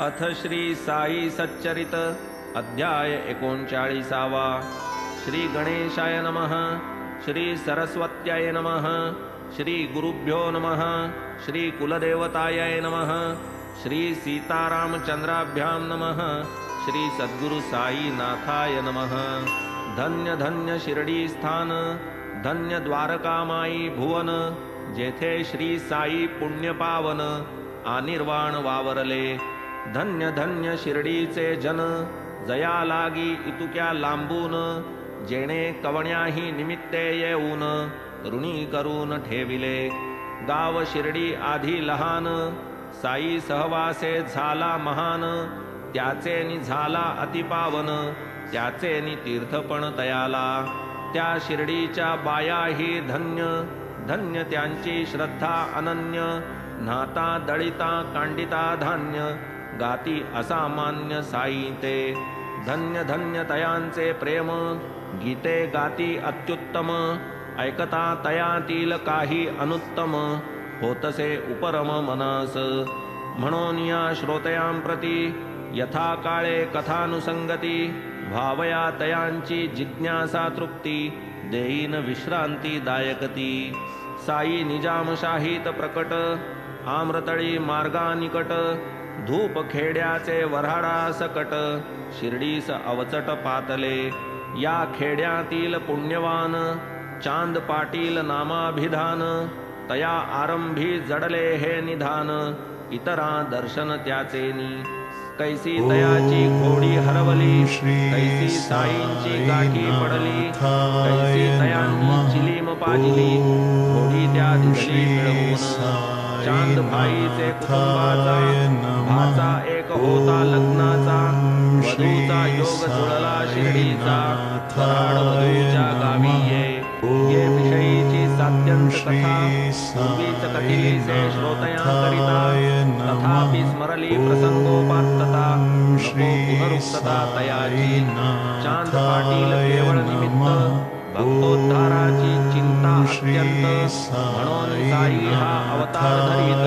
अथ श्री साई सच्चरित अध्याय 39वा। श्री गणेशाय नमः। श्री सरस्वत्याय नमः। श्री गुरुभ्यो नमः। श्री कुलदेवताय नमः। श्री सीतारामचंद्राभ्यां नमः। श्री सद्गुरु साई नाथाय नमः। धन्य धन्य शिरडी स्थान, धन्य द्वारकामाई भुवन, जेथे श्री साई पुण्य पावन आनिर्वाण वावरले। धन्य धन्य शिर्डीचे जन, जया लागी इतुक्या लांबून, जेणे कवण्याही निमित्ते येऊन ऋणी करून ठेविले। गाव शिर्डी आधी लहान, साई सहवासे झाला महान, त्याचेनी झाला अतिपावन, त्याचेनी तीर्थपण तयाला। त्या शिर्डीच्या बायाही धन्य, धन्य त्यांची श्रद्धा अनन्य, न्हाता दळिता कांडिता धान्य, गाती असामान्य साई ते। धन्य धन्य तयांचे प्रेम, गीते गाती अत्युत्तम, ऐकता तयातील काही अनुत्तम, होतसे उपरम मनस। म्हणून या श्रोतयांप्रती यथा काळे कथानुसंगती, भावया तयांची जिज्ञासा तृप्ती, देईन विश्रांती दायकती। साई निजामशाहीत प्रकट, आम्रतळी मार्गा निकट, धूप खेड्याचे वऱ्हाडा सकट, शिर्डीस अवचट पातले। या खेड्यातील पुण्यवान, चांद पाटील नामाभिधान, तया आरंभी जडले हे निधान, इतरा दर्शन त्याचेनी। कैसी तयाची घोडी हरवली, कैसी साईंची गाठी पडली, कैसी तयांनी चिलीम पाजिली, घोडी त्या दिसली मिळवून। चांद भाईचे कुटुंबाचा, भाचा एक होता लग्नाचा, वधूचा योग जुळला शिर्डीचा, वऱ्हाड वधूच्या गावी ये विषयीची सात्यंत कथा, पूर्वीच कथिलीसे श्रोतयांकरिता, तथापि स्मरली प्रसंगोपात्तता, नको पुनरुक्तता तयाची। चांद पाटील केवळ निमित्त, भक्तोद्धाराची चिंता अत्यंत, म्हणून साई हा अवतार धरीत,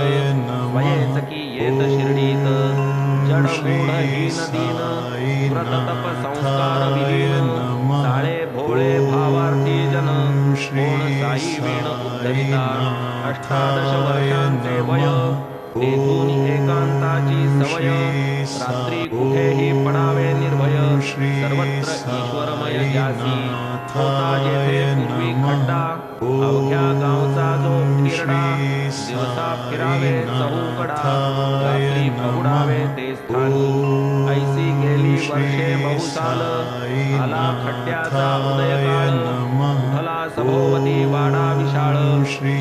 स्वयेच की येत शिर्डीत। जड मूढ हीन दीन, व्रत तप संस्कार विहीन, साळे भोळे भावार्थी जन, कोण साई वीण उद्धरिता। 18 वर्षांचे वय, तेथून एकांताची सवय, रात्री कुठेही पडावे निर्भय, सर्वत्र ईश्वरमय जासी। होता जेथे पूर्वी खड्डा, अवघ्या गावचा जो हिरडा, दिवसा फिरावे चहूकडा, रात्री पहुडावे ते स्थानी। ऐसी गेली वर्षे बहुसाल, आला खड्ड्याचा उदयकाळ, उठला सभोवती वाडा विशाळ,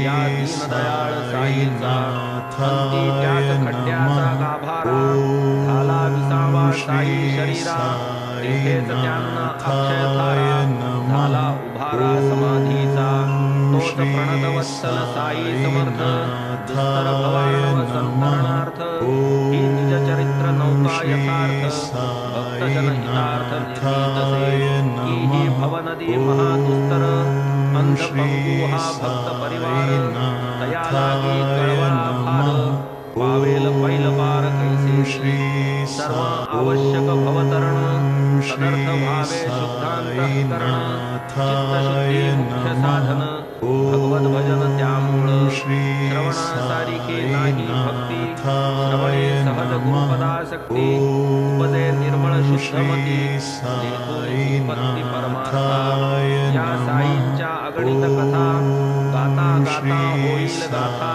या दीनदयाळ साईचा। अंती त्याच खड्ड्याचा गाभारा, झाला विसावा साई शरीरा, तेथेच त्यांना अक्षयधारा, झाला उभारा समाधीचा। तोच प्रणतवत्सल साई समर्थ, दुस्तर भवानव संतरणार्थ, ही निज चरित्र नौका यथार्थ, भक्तजन हितार्थ निर्मितसे। की ही भवनदी महादुस्तर, अंध पंगू हा भक्त परिवार, तया लागी कळवळा भार, पावेल पैल पार कैसे श्री। सर्व आवश्यक भवतरण, सदर्थ भावे शुद्धांतःकरण, चित्तशुद्धी मुख्य साधन, भगवत भजन त्यामूळ। श्रवणासारिखी नाही भक्ती, श्रवणे सहज गुरुपदासक्ती, उपजे निर्मळ शुद्धमती, तेथून उत्पत्ती परमार्था। या साईंच्या अगणित कथा, गाता गाता होईल गाथा,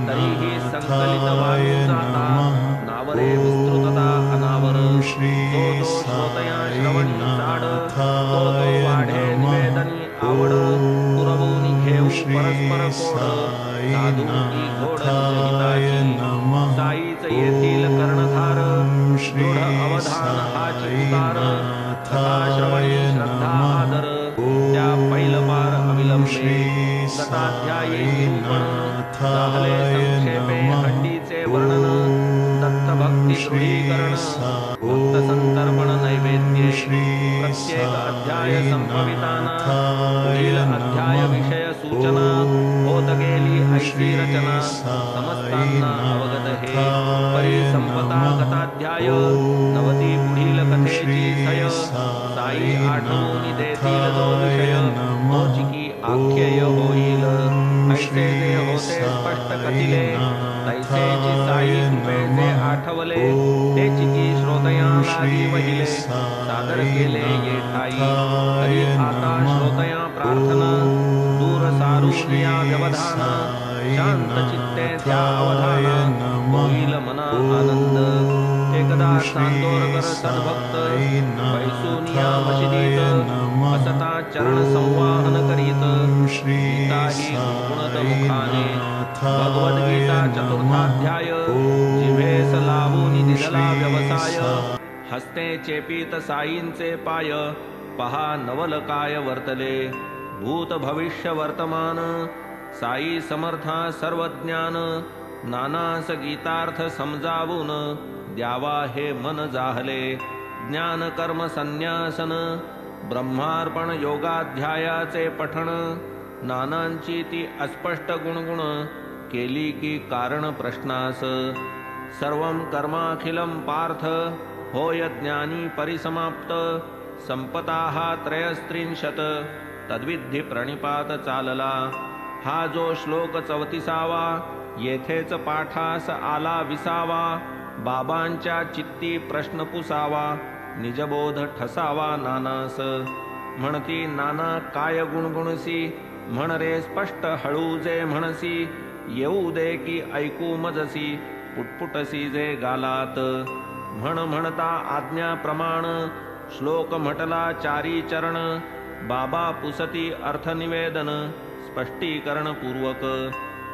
तरीही संकलित वाचू जाता, नावरे विस्तृतता अनावर। तो श्रोतया श्रवणी चाड, तो वाढे निवेदनी आवड, पुरवून घेऊ परस्पर कोड, साधू की घोड हिताची। साईच येथील कर्णधार, दृढ अवधान हाची उतार, कथा श्रवणी श्रद्धा आदर, त्या पैलपार अविलंबे। गताध्यायी निरूपण, झाले संक्षेपे हंडीचे वर्णन, दत्त भक्ती दृढीकरण, भक्त संतर्पण नैवेद्ये। प्रत्येक अध्याय संभविताना, पुढील अध्याय विषय सूचना, होत गेली ऐशी रचना, समस्तांना अवगत हे। परिसंपता गताध्याय चतुर्थाध्याय नवती पुढील कथेची सय साई आठवून देतील जो विषय तोचिकी आख्यय होईल ऐसे जे होते स्पष्ट कथिले तैसेची साई कृपेचे आठवले तेचिकी श्रोतया लागी वहिले सादर केले ये ठाई तरी आता श्रोतया प्रार्थना दूर सारून या व्यवधान शांत चित्ते त्या अवधान होईल मना आनंद एकदा चांदोरकर सद्भक्त पैसुनिया मशिदीत असता चरण संवाहन करीत गीताही गुणगुणत मुखाने भगवद्गीता चतुर्थाध्याय जिव्हेस लावून दिधला व्यवसाय हस्ते चेपीत साईंचे पाय पहा नवल काय वर्तले भूत भविष्य वर्तमान साई समर्था सर्वज्ञान नानास गीतार्थ समजावून द्यावा हे मन जाहले ज्ञान कर्म संन्यासन ब्रह्मार्पण योगाध्यायाचे पठण नानांची ती अस्पष्ट गुणगुण केली की कारण प्रश्नास सर्वं कर्माखिलं पार्थ होय ज्ञानी परिसमाप्त संपताः त्रयस्त्रिंशत तद्विधी प्रणिपात चालला हा जो श्लोक 34वा येथेच पाठास आला 20वा बाबांच्या चित्ती प्रश्न पुसावा निजबोध ठसावा नानास म्हणती नाना काय गुणगुणसी म्हण रे स्पष्ट हळू जे म्हणसी येऊ दे की ऐकू मजसी पुटपुटसी जे गालात म्हणता आज्ञा प्रमाण श्लोक म्हटला चारी चरण बाबा पुसती अर्थनिवेदन स्पष्टीकरण पूर्वक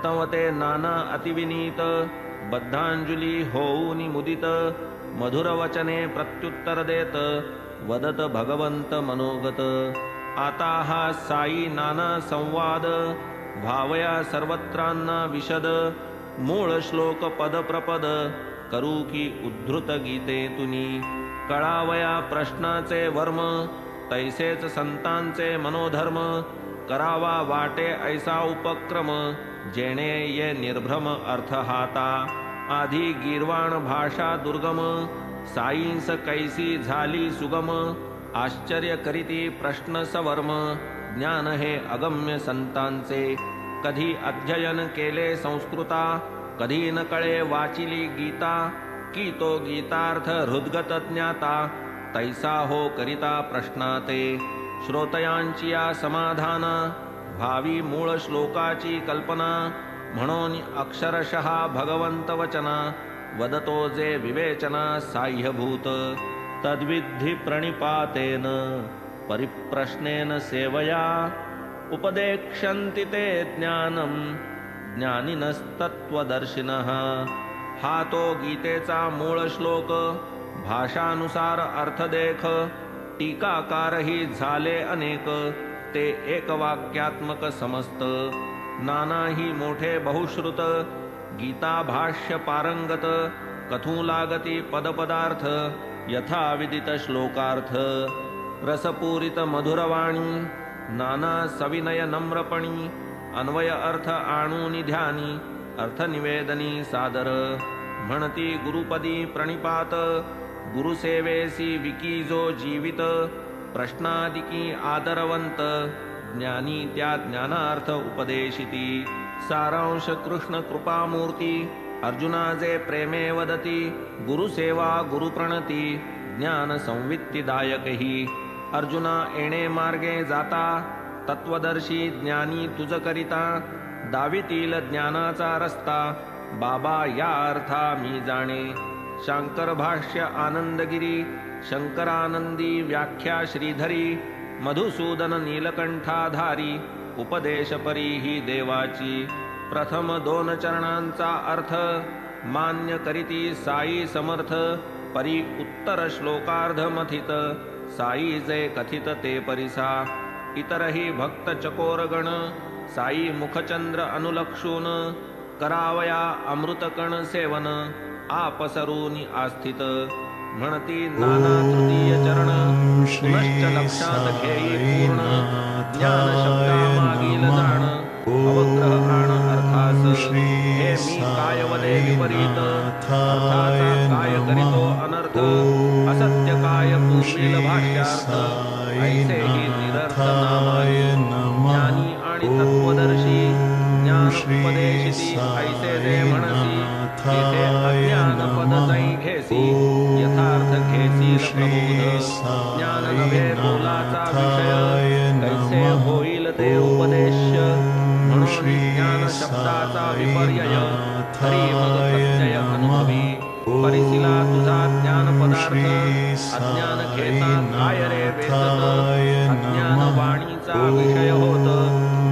तव ते नाना अतिविनीत बद्धांजली होऊनी मुदित मधुर वचने प्रत्युत्तर देत वदत भगवंत मनोगत आता हा साई नाना संवाद भावया सर्वत्रांना विशद मूळ श्लोक पद प्रपद करू की उद्धृत गीते तुनी कळावया प्रश्नाचे वर्म तैसेच संतांचे मनोधर्म करावा वाटे ऐसा उपक्रम जेणे ये निर्भ्रम अर्थ हाता आधी गीर्वाण भाषा दुर्गम साईंस कैसी झाली सुगम आश्चर्य करीती प्रश्न सवर्म ज्ञान हे अगम्य संतांचे कधी अध्ययन केले संस्कृता कधी न कळे वाचिली गीता की तो गीतार्थ हृद्गत ज्ञाता तैसा हो करिता प्रश्नाते श्रोतयांची या समाधान भावी मूळ श्लोकाची कल्पना म्हणून अक्षरशः भगवंत वचना वदतो जे विवेचना साह्यभूत तद्विद्धि प्रणिपातेन परिप्रश्नेन सेवया उपदेक्षन्ति ते ज्ञानम ज्ञानिनस्तत्वदर्शिनः हा तो गीतेचा मूळ श्लोक भाषानुसार अर्थ देख टीकाकारही झाले अनेक ते एकवाक्यात्मक समस्त नानाही मोठे बहुश्रुत गीता भाष्य पारंगत कथू लागती पदपदार्थ यथा विदित श्लोकार्थ रसपूरित मधुरवाणी नाना सविनय नम्रपणी अन्वय अर्थ आणूनि ध्यानी अर्थनिवेदनी सादर म्हणती गुरुपदी प्रणिपात गुरुसेवेसी विकीजो जीवित प्रश्नादिकी आदरवंत ज्ञानी त्या ज्ञानार्थ उपदेशिती सारांश कृष्ण कृपामूर्ती अर्जुना जे प्रेमे वदती गुरुसेवा गुरुप्रणती ज्ञान संवित्तिदायकही अर्जुना येणे मार्गे जाता तत्वदर्शी ज्ञानी तुझ करिता दावितील ज्ञानाचा रस्ता बाबा या अर्था मी जाणे शांकर भाष्य आनंदगिरी शंकरानंदी व्याख्या श्रीधरी मधुसूदन नीलकंठाधारी उपदेश परी ही देवाची प्रथम 2 चरणांचा अर्थ मान्य करीती साई समर्थ परी उत्तर श्लोकार्ध मथित साई जे कथित ते परिसा इतरही भक्त चकोरगण साई मुखचंद्र अनुलक्षून करावया अमृतकण सेवन आपसरूनी आस्थित म्हणती नाना तृतीय चरण पुनश्च लक्षात घेई पूर्ण ज्ञान शब्दा मागील जाण अवग्रह आण अर्थात भास हे मी काय वदे विपरीत अर्थाचा काय करीतो अनर्थ असत्य काय पूर्वील भाष्यार्थ ऐसे ही निरर्थ नामानी ज्ञानी आणि तत्वदर्शी ज्ञान उपदेशिती ऐसे जे म्हणसी तेथे अज्ञान पद जै घेसी यथार्थ घेसील प्रबोध ज्ञान नव्हे बोलाचा विषय कैसे होईल ते उपदेश म्हणून ज्ञान शब्दाचा विपर्यय हरी मग प्रत्यय अनुभवी परिशिला तुझा ज्ञान पदार्थ अज्ञान घेता काय रे वेचत अज्ञान वाणीचा विषय होत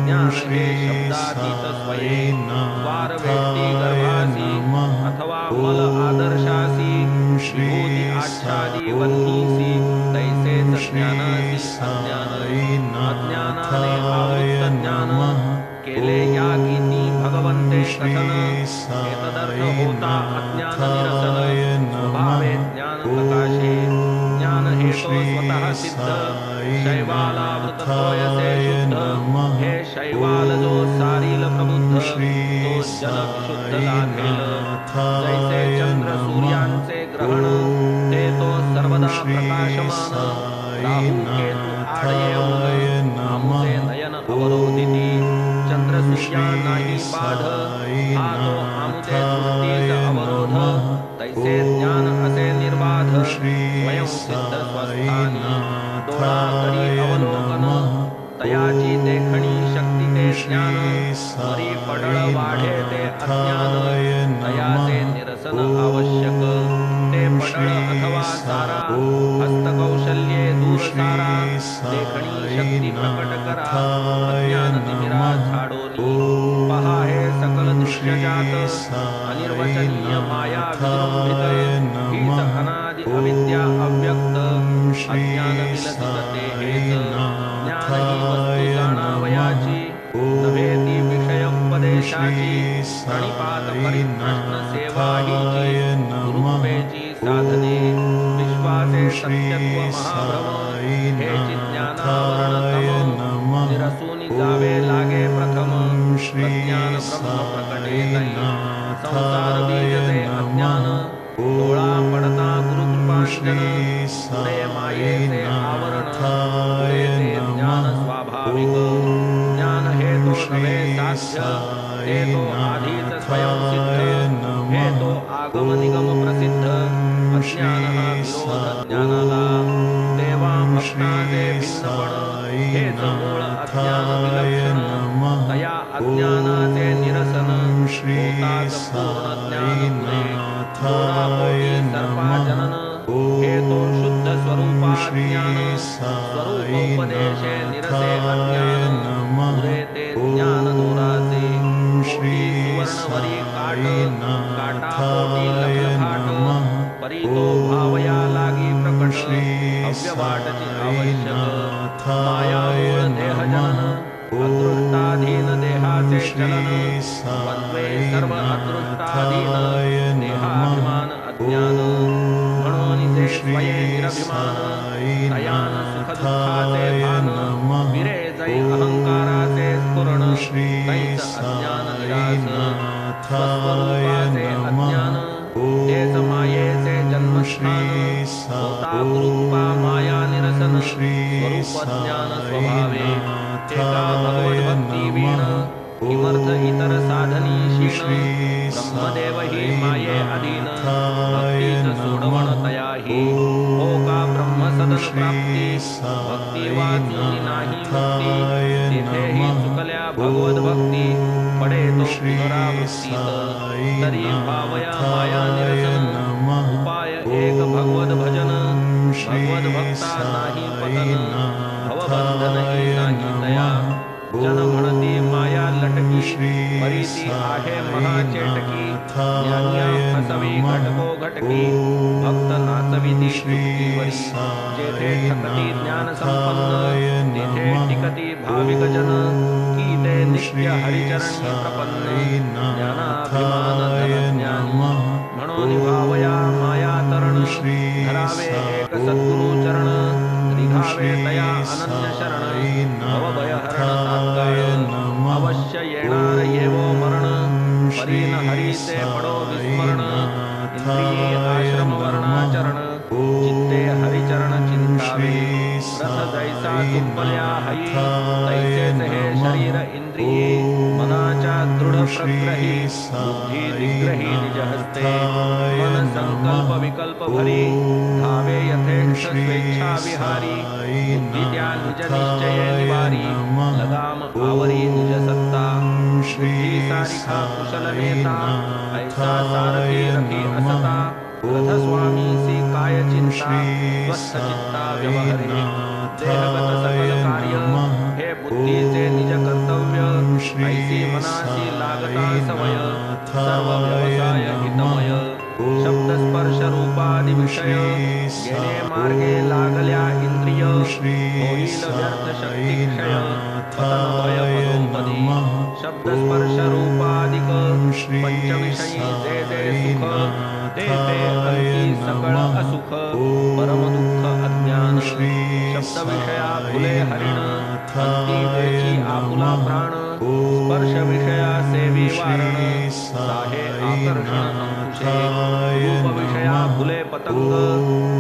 ज्ञान हे शब्दातीत स्वये वार वेष्टी गर्भासी अथवा मल आदर्शासी विभूती आच्छादी वन्नीसी तैसेच ज्ञानासी अज्ञानाने आवृत्त ज्ञान केले या गीती भगवंते कथन एतदर्थ होता अज्ञान निरसन स्वभावे ज्ञान प्रकाशे ज्ञान हेतो स्वतः सिद्ध शैवालावृततोयसे शुद्ध हे शैवाल जो सारील प्रबुद्ध तो जल विशुद्ध लाभेल जैसे चंद्र सूर्यांचे ग्रहण ते तो सर्वदा प्रकाशमान राहू केतू आड येऊन आमुचे नयन अवरोधिती चंद्र सूर्या नाही बाध हा तो आमुचे दृष्टीच अवरोध तैसे ज्ञान असे निर्बाध स्वयं सिद्ध स्वस्थानी डोळा करी अवलोकन तयाची देखणी शक्ती ते ज्ञान मरी पडळ वाढे ते अज्ञान तयाचे निरसन आवश्यक ते पडळ अथवा सारा हस्तकौशल्ये दूर सारा देखणी शक्ती प्रकट करा अज्ञान तिमिरा झाडोनी पहा हे सकल दृश्यजात अनिर्वचनीय माया विजृंभित हीच अनादि अविद्या अव्यक्त अज्ञान विलसित ते हेच ज्ञान ही वस्तू जाणावयाची नव्हे ती विषय उपदेशाची प्रणिपात परिप्रश्न सेवा हीची गुरुकृपेची साधने विश्वासे सत्यत्व महाभ्रम हेची ज्ञानावरण तम निरसूनी जावे लागे प्रथम प्रज्ञान ब्रह्म प्रकटे तै संसार बीजते अज्ञान डोळा पडता गुरुकृपांजन पुढे मायेचे आवरण पुढे ते ज्ञान स्वाभाविक ज्ञान हे तो नवे साध्य हे तो आधीच स्वयंसिद्ध हे तो आगम निगम प्रसिद्ध अज्ञान हा विरोध ज्ञानाला देवा भक्ताचे भिन्नपण हेच मूळ अज्ञान विलक्षण तया अज्ञानाचे निरसन होताच पूर्ण ज्ञान पुरे थोरापोटी सर्पाजनन हे तो शुद्ध स्वरूपा ज्ञान स्वरूपोपदेशे निरसे अज्ञान पुरे ते ज्ञान दूराचे कोटी सुवर्णवरी काट काटापोटी लखलखाट परी तो भावया लागी प्रकट अव्यवाटची आवश्यक माया मूळ देहजनन अदृष्टाधीन देहाचे चलन वन्वे सर्व अदृष्टाधीन देहाभिमान अज्ञान म्हणून जे स्वये निरभिमान तयान सुख दुःखाचे भान विरे जै अहंकाराचे स्फुरण तैच अज्ञान निरास स्वस्वरूपाचे अज्ञान तेच मायेचे जन्मस्थान होता गुरुकृपा माया निरसन स्वरूप ज्ञान स्वभावे एका भगवत भक्ती वीण किमर्थ इतर साधनी क्षीण ब्रह्मदेव ही माये अधीन भक्तीच सोडवण तयाही हो का ब्रह्मसदन प्राप्ती भक्ती वाचून नाही मुक्ती तिथेही चुकल्या भगवत भक्ती पडे तो पुनरावृत्तीत तरी भावया माया निरसन उपाय एक भगवत भजन भगवत भक्ता नाही पतन भवबंधन नाही तया जन म्हणती माया लटकी परीती आहे महाचेटकी ज्ञान्या फसवी घटको घटकी भक्त नाचविती चुटकीवरी जेथे ठकती ज्ञान संपन्न तेथे टिकती भाविक जन की ते नित्य हरिचरणी प्रपन्न ज्ञानाभिमान धनज्ञानी म्हणून भावया माया तरण धरावे एक सद्गुरु चरण निघावे तया अनन्य शरण भवभय हरण तात्काळ अवश्य येणार येवो मरण संपल्या हयी तैसेच हे शरीर इंद्रिये मनाच्या दृढ प्रग्रही बुद्धी निग्रही निज हस्ते मन संकल्प विकल्प भरी धावे यथेष्ट स्वेच्छा विहारी बुद्धी त्या निज निश्चय निवारी लगाम आवरी निज सत्ता बुद्धी सारिखा कुशल नेता ऐसा सारथी रखी असता रथ स्वामी सी काय चिंता स्वस्थ चित्ता व्यवहरे देहगत सकल कार्य हे बुद्धीचे निज कर्तव्य ऐसी मनासी लागता सवय सर्व व्यवसाय हितमय शब्द स्पर्श रूपादि विषय गेले मार्गे लागल्या इंद्रिय होईल व्यर्थ शक्ती क्षय पतन भय पदोपदी शब्द स्पर्श रूपादिक पंचविषयी जे जे सुख ते ते अंती सकळ असुख परम दुःख अज्ञान शब्द विषया फुले हरिण अंती वेची आपुला प्राण स्पर्श विषया सेवी वारण साहे आकर्षण अंकुशे रूप विषया फुले पतंग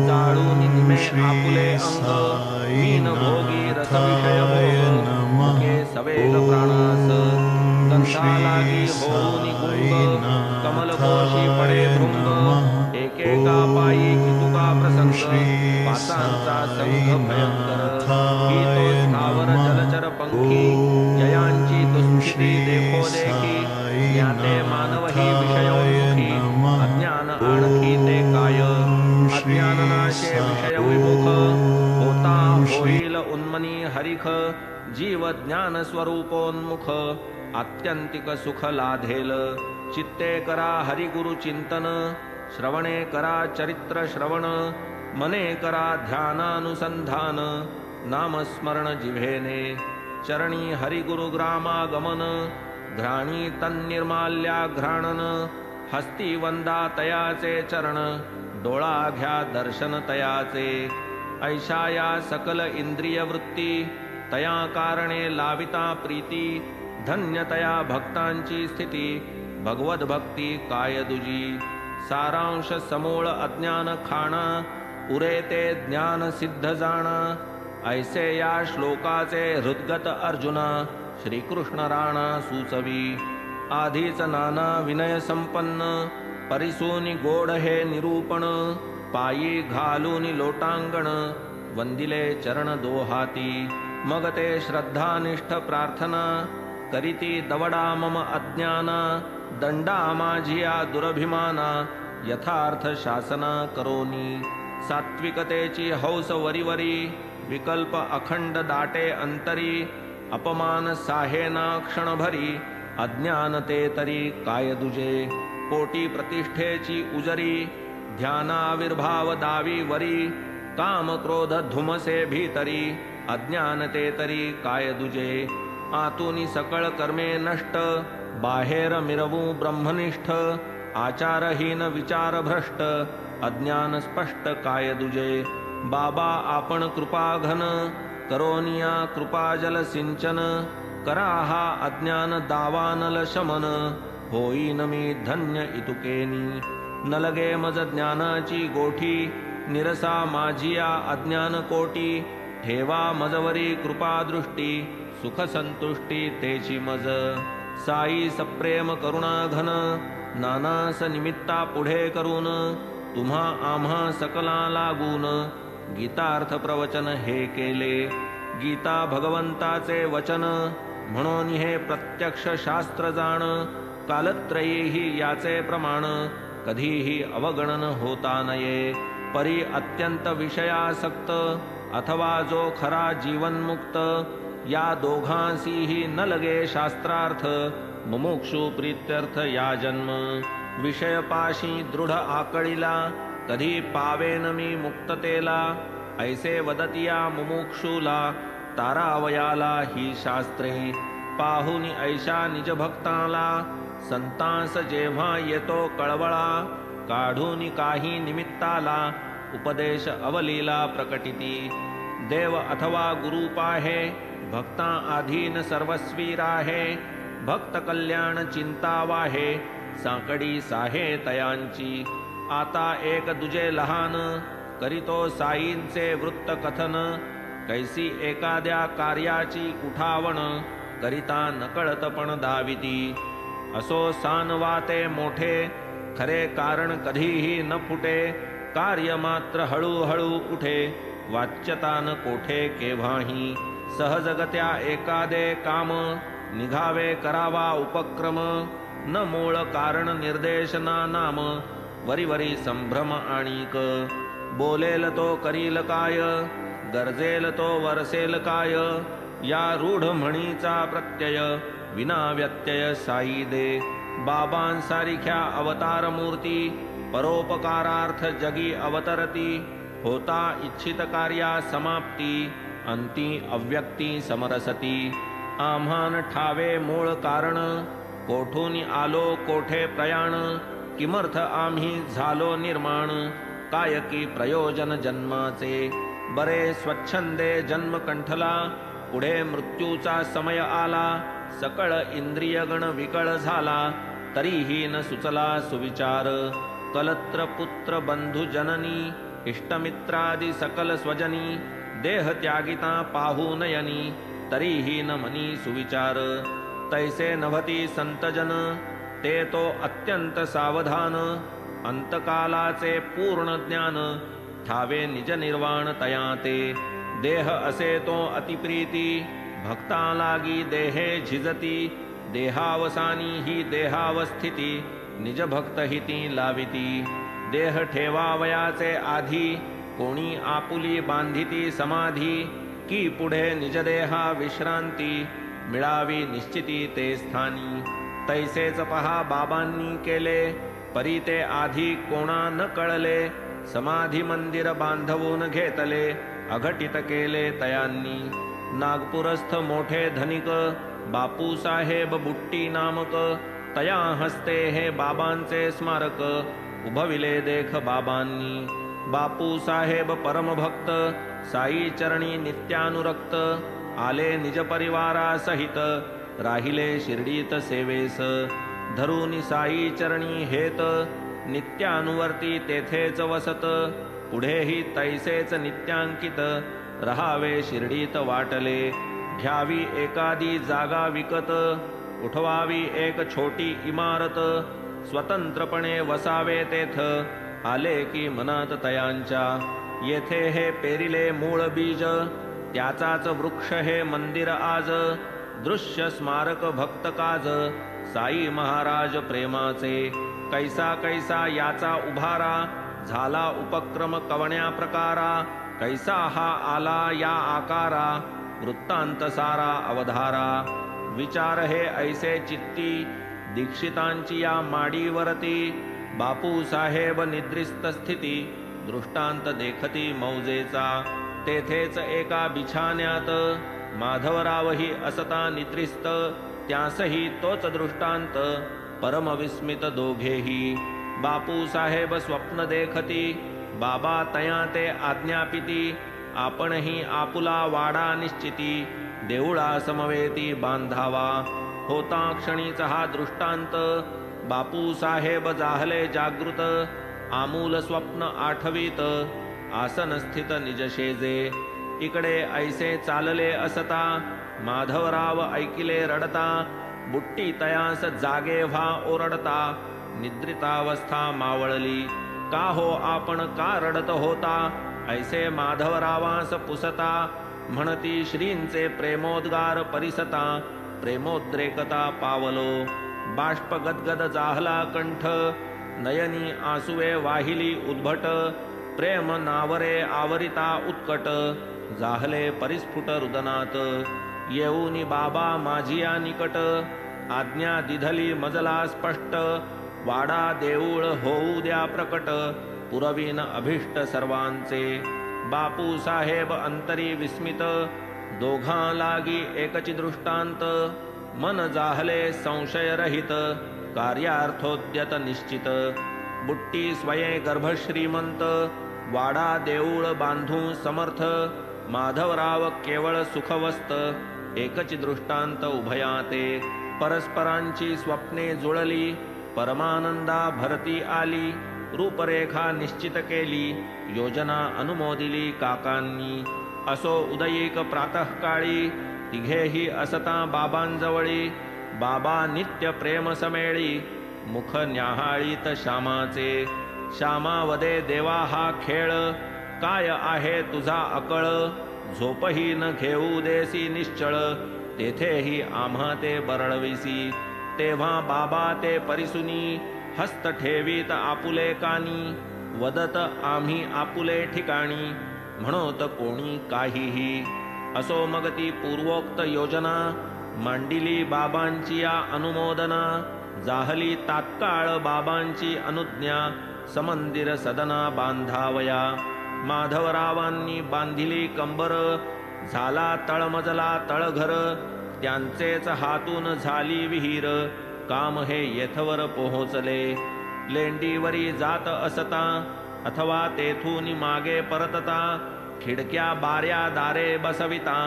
जाळून निमे आपुले अंग मीन भोगी रस विषय भोग मुखे सवेल प्राणास गंधा लागी होऊनी गुंग कमल कोशी पडे भृंग एकेका पायी कितुका प्रसंग पासांचा संघ भयंकर ही तो स्थावर जलचर पंखी जयांची दुस्थिती देखो देखी ज्ञाते मानव ही विषयोन्मुखी अज्ञान आणखी ते काय अज्ञाननाशे विषय विमुख होता होईल उन्मनी हरिख जीव ज्ञान स्वरूपोन्मुख आत्यंतिक सुख लाधेल चित्ते करा हरिगुरु चिंतन श्रवणे करा चरित्र श्रवण मने करा ध्यानानुसंधान नामस्मरण जिव्हेने चरणी हरिगुरु ग्रामागमन घ्राणी तन्निर्माल्या घ्राणन हस्ती वंदा तयाचे चरण डोळा घ्या दर्शन तयाचे ऐशाया सकल इंद्रिय वृत्ती तया कारणे लाविता प्रीती धन्यतया भक्तांची स्थिती भगवत भक्ती काय दुजी सारांश समूळ अज्ञान खाणा उरे ते ज्ञान सिद्ध जाणा ऐसे या श्लोकाचे हृद्गत अर्जुना श्रीकृष्ण राणा सुचवी आधीच नाना विनय संपन्न परिसूनी गोड हे निरूपण पायी घालूनी लोटांगण वंदिले चरण दोहाती मग ते श्रद्धानिष्ठ प्रार्थना करीती दवडा मम अज्ञाना दंडा माझिया दुरभिमाना यथार्थ शासना करोनी सात्विकतेची हौस वरीवरी विकल्प अखंड दाटे अंतरी अपमान साहेना क्षणभरी अज्ञानते तरी काय दुजे कोटी प्रतिष्ठेची उजरी ध्यानाविर्भाव दावी वरी काम क्रोध धुमसे भीतरी अज्ञानते तरी काय दुजे आतुनी सकळ कर्मे नष्ट बाहेर मिरवू ब्रह्मनिष्ठ आचारहीन विचार भ्रष्ट अज्ञान स्पष्ट काय दुजे बाबा आपण कृपाघन करोनिया कृपाजल सिंचन करा हा अज्ञान दावानल शमन होईन मी धन्य इतुकेनी न लगे मज ज्ञानाची गोठी निरसा माझिया अज्ञान कोटी ठेवा मजवरी कृपादृष्टी सुख संतुष्टी तेची मज साई सप्रेम करुणा घन नानास निमित्ता पुढे करून तुम्हा आम्हा सकला लागून गीतार्थ प्रवचन हे केले गीता भगवंताचे वचन म्हणून हे प्रत्यक्ष शास्त्र जाण कालत्रयीही याचे प्रमाण कधीही अवगणन होता नये परी अत्यंत विषयासक्त अथवा जो खरा जीवनमुक्त या दोघांसीही न लगे शास्त्रार्थ मुमुक्षु प्रीत्यर्थ या जन्म विषयपाशी दृढ आकळीला कधी पावेन मी मुक्ततेला ऐसे वदतिया मुमुक्षुला तारावयाला ही शास्त्रे पाहुनी ऐशा निज भक्ताला संतांस जेव्हा येतो कळवळा काढूनी काही निमित्ताला उपदेश अवलीला प्रकटिती देव अथवा गुरु पाहे भक्ता आधीन सर्वस्वी राहे भक्त कल्याण चिंता वाहे साकडी साहे तयांची आता एक दुजे लहान करीतो साईंचे वृत्त कथन कैसी एखाद्या कार्याची उठावण करिता नकळत पण दाविती. असो सान वाते मोठे खरे कारण कधीही न फुटे. कार्य मात्र हळूहळू उठे वाच्यता न कोठे केव्हाही. सहजगत्या एखादे काम निघावे करावा उपक्रम. न मूळ कारण निर्देशना नाम वरी संभ्रम आणिक. बोलेल तो करील काय गरजेल तो वरसेल काय. या रूढ म्हणीचा प्रत्यय विना व्यत्यय साई दे. बाबांसारिख्या अवतार मूर्ती परोपकारार्थ जगी अवतरती. होता इच्छित कार्या समाप्ती अंती अव्यक्ती समरसती. आम्हान ठावे मूळ कारण कोठून आलो कोठे प्रयाण. किमर्थ आम्ही झालो निर्माण काय की प्रयोजन जन्माचे. बरे स्वच्छंदे जन्म कंठला पुढे मृत्यूचा समय आला. सकळ इंद्रियगण विकळ झाला तरीही न सुचला सुविचार. कलत्र पुत्र बंधू जननी इष्टमित्रादी सकल स्वजनी. देह त्यागिता पाहू नयनी तरीही न मनी सुविचार. तैसे नभती संतजन ते तो अत्यंत सावधान. अंतकालाचे पूर्ण ज्ञान ठावे निज निर्वाण तयाते. देह असे तो अतिप्रीती भक्ता लागी देहे झिजती. देहावसानी ही देहावस्थिती निज भक्त हिती लाविती. देह ठेवावयाचे आधी कोणी आपुली बांधिती समाधी. की पुढे निज देहा विश्रांती मिळावी निश्चिती ते स्थानी. तैसेच पहा बाबांनी केले परी ते आधी कोणा न कळले. समाधी मंदिर बांधवून घेतले अघटित केले तयांनी. नागपूरस्थ मोठे धनिक बापू साहेब बुट्टी नामक. तया हस्ते हे बाबांचे स्मारक उभविले देख बाबांनी. बापू साहेब परमभक्त साई चरणी नित्यानुरक्त. आले निज परिवारा सहित राहिले शिर्डीत सेवेस. धरुनी साई चरणी हेत नित्यानुवर्ती तेथेच वसत. पुढेही तैसेच नित्यांकित रहावे शिर्डीत वाटले. घ्यावी एखादी जागा विकत उठवावी एक छोटी इमारत. स्वतंत्रपणे वसावे तेथ आले की मनात तयांच्या. येथे हे पेरिले मूळ बीज त्याचाच वृक्ष हे मंदिर आज. दृश्य स्मारक भक्त काज साई महाराज प्रेमाचे. कैसा कैसा याचा उभारा झाला उपक्रम कवण्या प्रकारा. कैसा हा आला या आकारा वृत्तांत सारा अवधारा. विचार हे ऐसे चित्ती दीक्षितांची या माडीवरती. बापू साहेब निद्रिस्त स्थिती दृष्टांत देखती मौजेचा. तेथेच एका बिछाण्यात माधवरावही असता निद्रिस्त. त्यासही तोच दृष्टांत परमविस्मित दोघेही. बापू साहेब स्वप्न देखती बाबा तया ते आज्ञापिती. आपणही आपुला वाडा निश्चिती देऊळा समवेती बांधावा. होता क्षणीचा हा दृष्टांत बापू साहेब जाहले जागृत. आमूल स्वप्न आठवीत आसन स्थित निजशेजे. इकडे ऐसे चालले असता माधवराव ऐकिले रडता. बुट्टी तयास जागे व्हा ओरडता. निद्रितावस्था मावळली. का हो आपण का रडत होता ऐसे माधवरावास पुसता. म्हणती श्रींचे प्रेमोद्गार परिसता. प्रेमोद्रेकता पावलो. बाष्प गदगद जाहला कंठ. नयनी आसुवे वाहिली उद्भट. प्रेम नावरे आवरिता उत्कट. जाहले परिस्फुट रुदनात. येऊनी बाबा माझिया निकट. आज्ञा दिधली मजला स्पष्ट. वाडा देऊळ होऊ द्या प्रकट. पुरवीन अभिष्ट सर्वांचे. बापू साहेब अंतरी विस्मित. दोघां लागी एकची दृष्टांत. मन जाहले संशयरहित. कार्यार्थोद्यत निश्चित. बुट्टी स्वये गर्भश्रीमंत. वाडा देऊळ बांधू समर्थ. माधवराव केवळ सुखवस्त. एकची दृष्टांत उभयाते. परस्परांची स्वप्ने जुळली. परमानंदा भरती आली. रूपरेखा निश्चित केली. योजना अनुमोदिली काकांनी. असो उदयीक प्रातःकाळी तिघेही असता बाबांजवळी. बाबा नित्य प्रेम समेळी मुख न्याहाळीत श्यामाचे. श्यामावदे देवा हा खेळ काय आहे तुझा अकळ. झोपही न घेऊ देसी निश्चळ तेथेही आम्हा ते बरळविसी. तेव्हा बाबा ते परिसुनी हस्त ठेवीत आपुले कानी. वदत आम्ही आपुले ठिकाणी म्हणोत कोणी काहीही. असो मग ती पूर्वोक्त योजना मांडिली बाबांची या अनुमोदना. जाहली तात्काळ बाबांची अनुज्ञा समंदिर सदना बांधावया. माधवरावांनी बांधिली कंबर झाला तळमजला तळघर. त्यांचेच हातून झाली विहीर काम हे येथवर पोहोचले. लेंडीवरी जात असता अथवा तेथून मागे परतता खिडक्या बाऱ्या दारे बसविता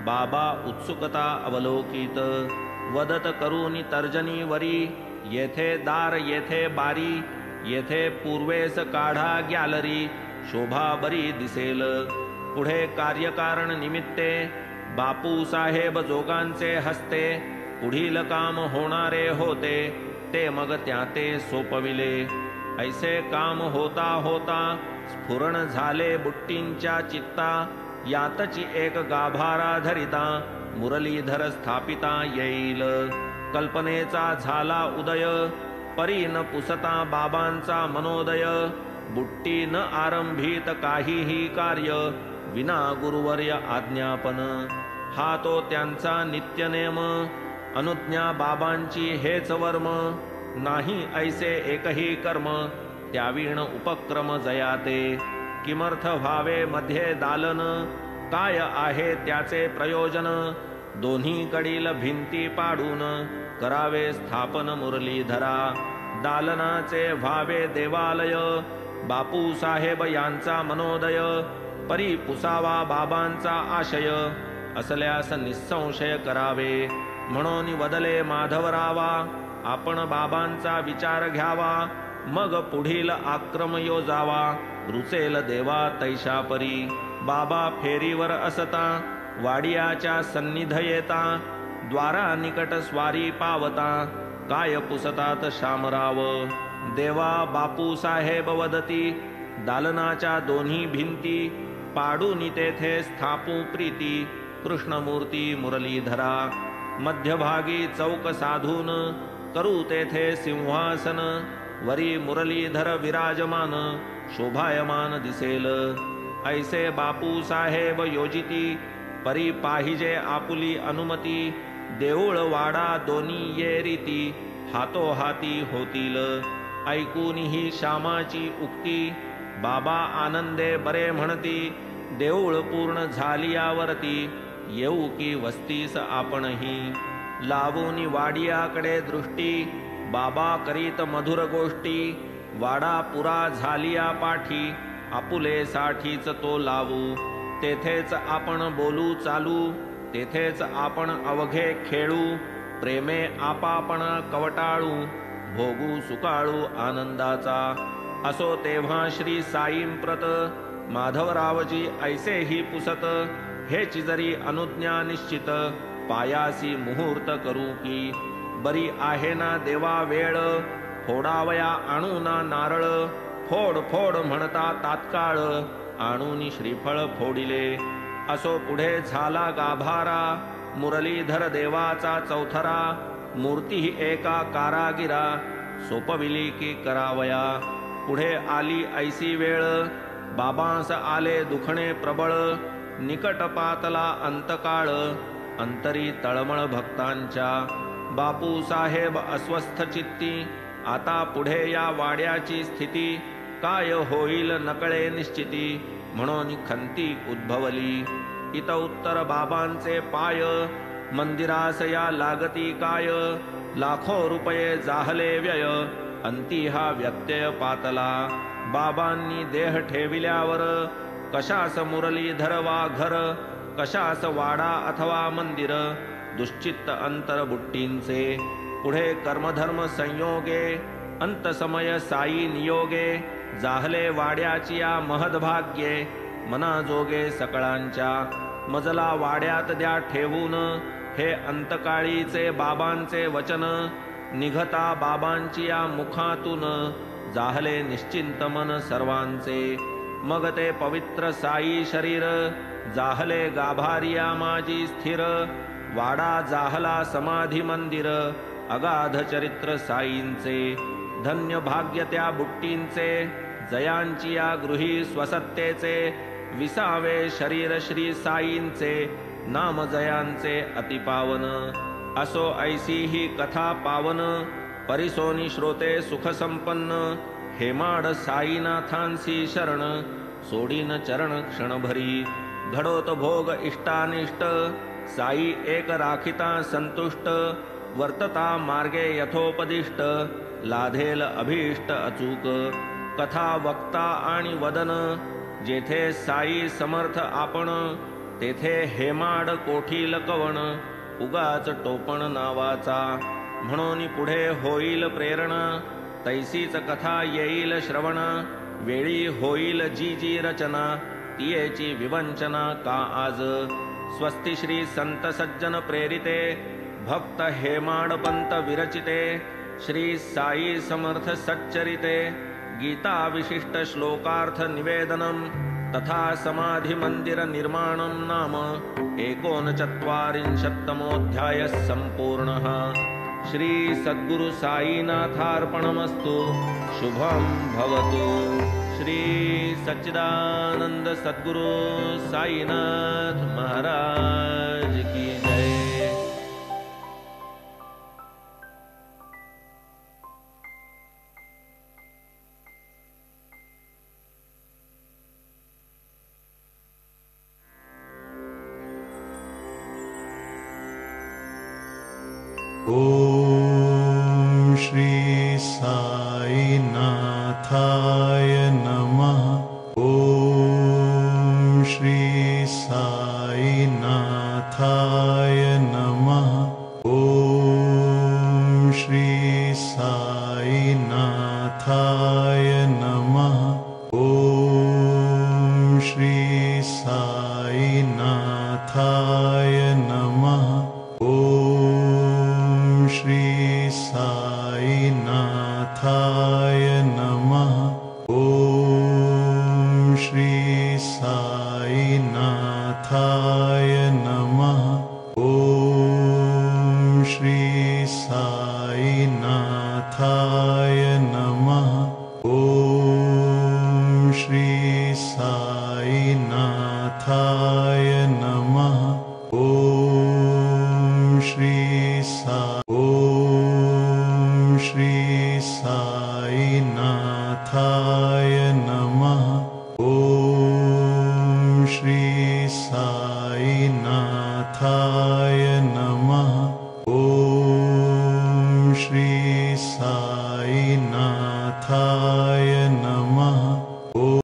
बाबा उत्सुकता अवलोकित. वदत करून तर्जनीवरी येथे दार येथे बारी. येथे पूर्वेस काढा गॅलरी शोभा बरी दिसेल. पुढे कार्यकारण निमित्ते बापू साहेब जोगांचे हस्ते पुढील काम होणारे होते ते मग त्याते सोपविले. ऐसे काम होता होता स्फुरण झाले बुट्टींच्या चित्ता. यातची एक गाभारा धरिता मुरलीधर स्थापिता येईल. कल्पनेचा झाला उदय परी न पुसता बाबांचा मनोदय. बुट्टी न आरंभीत काहीही कार्य विना गुरुवर्य आज्ञापन. हा तो त्यांचा नित्यनेम अनुज्ञा बाबांची हेच वर्म. नाही ऐसे एकही कर्म त्यावीण उपक्रम जयाते. किमर्थ व्हावे मध्ये दालन काय आहे त्याचे प्रयोजन. दोन्हीकडील भिंती पाडून करावे स्थापन मुरलीधरा. दालनाचे व्हावे देवालय बापू साहेब यांचा मनोदय. परी पुसावा बाबांचा आशय असल्यास निसंशय करावे. म्हणून वदले माधवरावा आपण बाबांचा विचार घ्यावा. मग पुढील आक्रम योजावा रुचेल देवा तैशा परी. बाबा फेरीवर असता वाडियाच्या सन्निध येता. द्वारा निकट स्वारी पावता काय पुसतात शामराव. देवा बापू साहेब वदती दालनाच्या दोन्ही भिंती पाडून तेथे स्थापू प्रीती. कृष्णमूर्ती मुरलीधरा मध्यभागी चौक साधून करू तेथे सिंहासन. वरी मुरलीधर विराजमान शोभायमान दिसेल. ऐसे बापू साहेब योजिती परी पाहिजे आपुली अनुमती. देऊळ वाडा दोन्ही ये रीती हातोहाती होतील. ऐकून ही श्यामाची उक्ती बाबा आनंदे बरे म्हणती. देऊळ पूर्ण झाली यावरती येऊ की वस्तीस आपणही. लावून वाडियाकडे दृष्टी बाबा करीत मधुर गोष्टी. वाडा पुरा झालिया पाठी आपुले साठीच तो लावू. तेथेच आपण बोलू चालू तेथेच आपण अवघे खेळू. प्रेमे आपापण कवटाळू भोगू सुकाळू आनंदाचा. असो तेव्हा श्री साईंप्रत माधवरावजी ऐसेही पुसत. हेची जरी अनुज्ञा निश्चित पायासी मुहूर्त करू की. बरी आहे ना देवा वेळ फोडावया आणू ना नारळ. फोड फोड म्हणता तात्काळ आणून श्रीफळ फोडिले. असो पुढे झाला गाभारा मुरलीधर देवाचा चौथरा. मूर्ती एका कारागिरा सोपविली की करावया. पुढे आली ऐसी वेळ बाबांस आले दुखणे प्रबळ. निकट पातला अंतकाळ अंतरी तळमळ भक्तांच्या. बापू साहेब अस्वस्थ चित्ती आता पुढे या वाड्याची स्थिती. काय होईल नकळे निश्चिती म्हणून खंती उद्भवली. इत उत्तर बाबांचे पाय मंदिरास या लागती काय. लाखो रुपये जाहले व्यय अंती हा व्यत्यय पातला. बाबांनी देह ठेविल्यावर कशास मुरलीधर वा घर. कशास वाडा अथवा मंदिर दुश्चित्त अंतर बुट्टींचे. पुढे कर्मधर्म संयोगे अंत समय साई नियोगे. जाहले वाड्याची या महद्भाग्ये मनाजोगे सकळांच्या मजला वाड्यात द्या ठेवून हे अंतकाळीचे बाबांचे वचन निघता बाबांची या मुखातून जाहले निश्चिंत मन सर्वांचे मग ते पवित्र साई शरीर जाहले गाभारिया माझी स्थिर वाडा जाहला समाधी मंदिर अगाध चरित्र साईंचे धन्य भाग्य त्या बुट्टींचे जयांची या गृही स्वसत्तेचे विसावे शरीर श्री साईंचे नाम जयांचे अतिपावन असो ऐसी ही कथा पावन परिसोनी श्रोते सुख संपन्न हेमाड साईनाथांसी शरण सोडीन चरण क्षणभरी घडोत भोग इष्टानिष्ट साई एक राखिता संतुष्ट वर्तता मार्गे यथोपदिष्ट लाधेल अभीष्ट अचूक कथा वक्ता आणि वदन जेथे साई समर्थ आपण तेथे हेमाड कोठील कवण उगाच टोपण नावाचा म्हणून पुढे होईल प्रेरणा तैसीच कथा येईल श्रवण वेळी होईल जी जी रचना तियेची विवंचना का आज स्वस्ति श्री संत सज्जन प्रेरिते भक्त हेमाडपंत विरचिते श्री साई समर्थ सच्चरिते गीता विशिष्ट श्लोकार्थ निवेदनम तथा समाधि मंदिर निर्माणं नाम 39तमोऽध्याय संपूर्णः। श्री सद्गुरु साईनाथार्पणमस्तु। शुभं भवतु। श्री सच्चिदानंद सद्गुरु साईनाथ महाराज की जय। ॐ श्री साईनाथाय नमः। ॐ श्री साईनाथाय नमः। ॐ श्री साईनाथाय नमः। ॐ श्री साईनाथाय नमः। श्री साईनाथाय नमः। ॐ श्री साईनाथाय नमः। ॐ श्री साईनाथाय नमः। ॐ श्री साईनाथाय नमः। ॐ श्री साईनाथाय नमः। ॐ श्री साईनाथाय